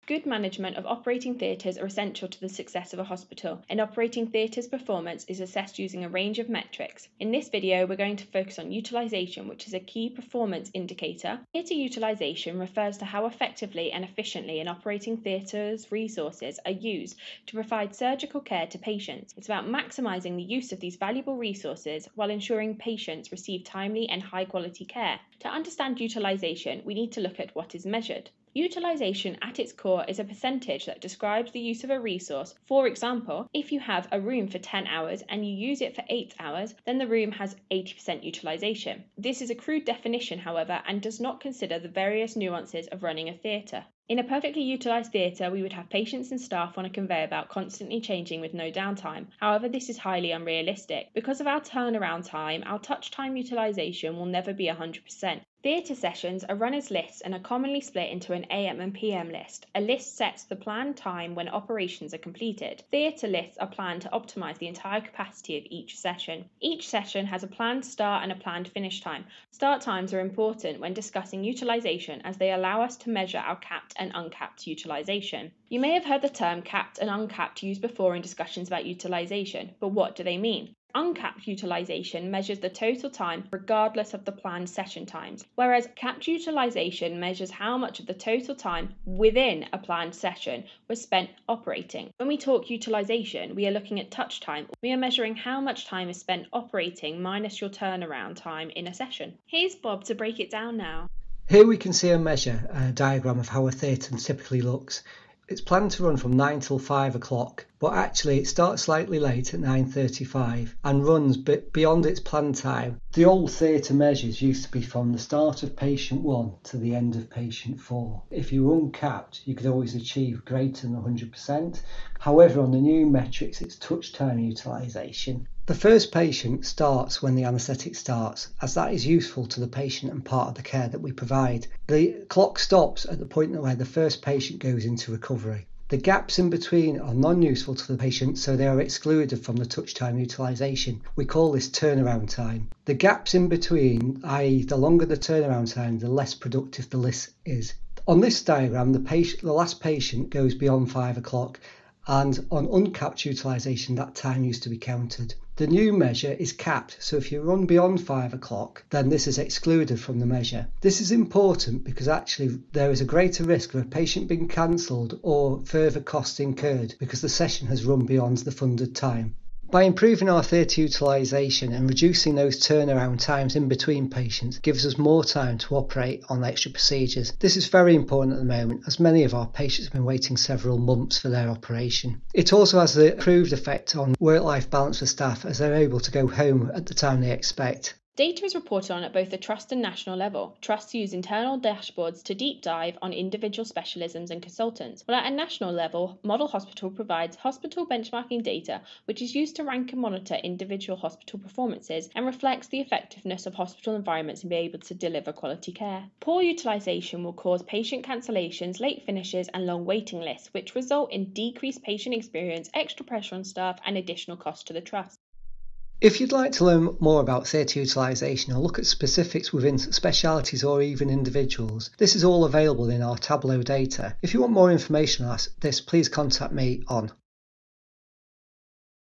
Good management of operating theatres are essential to the success of a hospital, and operating theatres' performance is assessed using a range of metrics. In this video, we're going to focus on utilisation, which is a key performance indicator. Theatre utilisation refers to how effectively and efficiently an operating theatre's resources are used to provide surgical care to patients. It's about maximising the use of these valuable resources while ensuring patients receive timely and high-quality care. To understand utilisation, we need to look at what is measured. Utilisation at its core is a percentage that describes the use of a resource. For example, if you have a room for 10 hours and you use it for 8 hours, then the room has 80% utilisation. This is a crude definition, however, and does not consider the various nuances of running a theatre. In a perfectly utilised theatre, we would have patients and staff on a conveyor belt constantly changing with no downtime. However, this is highly unrealistic. Because of our turnaround time, our touch time utilisation will never be 100%. Theatre sessions are run as lists and are commonly split into an AM and PM list. A list sets the planned time when operations are completed. Theatre lists are planned to optimise the entire capacity of each session. Each session has a planned start and a planned finish time. Start times are important when discussing utilisation as they allow us to measure our capped and uncapped utilisation. You may have heard the term capped and uncapped used before in discussions about utilisation, but what do they mean? Uncapped utilisation measures the total time regardless of the planned session times, whereas capped utilisation measures how much of the total time within a planned session was spent operating. When we talk utilisation, we are looking at touch time. We are measuring how much time is spent operating minus your turnaround time in a session. Here's Bob to break it down now. Here we can see a diagram of how a theatre typically looks. It's planned to run from 9 till 5 o'clock, but actually it starts slightly late at 9:35 and runs beyond its planned time. The old theatre measures used to be from the start of patient 1 to the end of patient 4. If you were uncapped, you could always achieve greater than 100%. However, on the new metrics, it's touch time utilisation. The first patient starts when the anaesthetic starts, as that is useful to the patient and part of the care that we provide. The clock stops at the point where the first patient goes into recovery. The gaps in between are non-useful to the patient, so they are excluded from the touch time utilisation. We call this turnaround time. The gaps in between, i.e. the longer the turnaround time, the less productive the list is. On this diagram, the last patient goes beyond 5 o'clock, and on uncapped utilisation, that time used to be counted. The new measure is capped, so if you run beyond 5 o'clock, then this is excluded from the measure. This is important because actually there is a greater risk of a patient being cancelled or further costs incurred because the session has run beyond the funded time. By improving our theatre utilisation and reducing those turnaround times in between patients gives us more time to operate on extra procedures. This is very important at the moment as many of our patients have been waiting several months for their operation. It also has the improved effect on work-life balance for staff as they're able to go home at the time they expect. Data is reported on at both the trust and national level. Trusts use internal dashboards to deep dive on individual specialisms and consultants, while at a national level, Model Hospital provides hospital benchmarking data, which is used to rank and monitor individual hospital performances and reflects the effectiveness of hospital environments and be able to deliver quality care. Poor utilisation will cause patient cancellations, late finishes and long waiting lists, which result in decreased patient experience, extra pressure on staff and additional cost to the trust. If you'd like to learn more about theatre utilisation or look at specifics within specialities or even individuals, this is all available in our Tableau data. If you want more information on this, please contact me on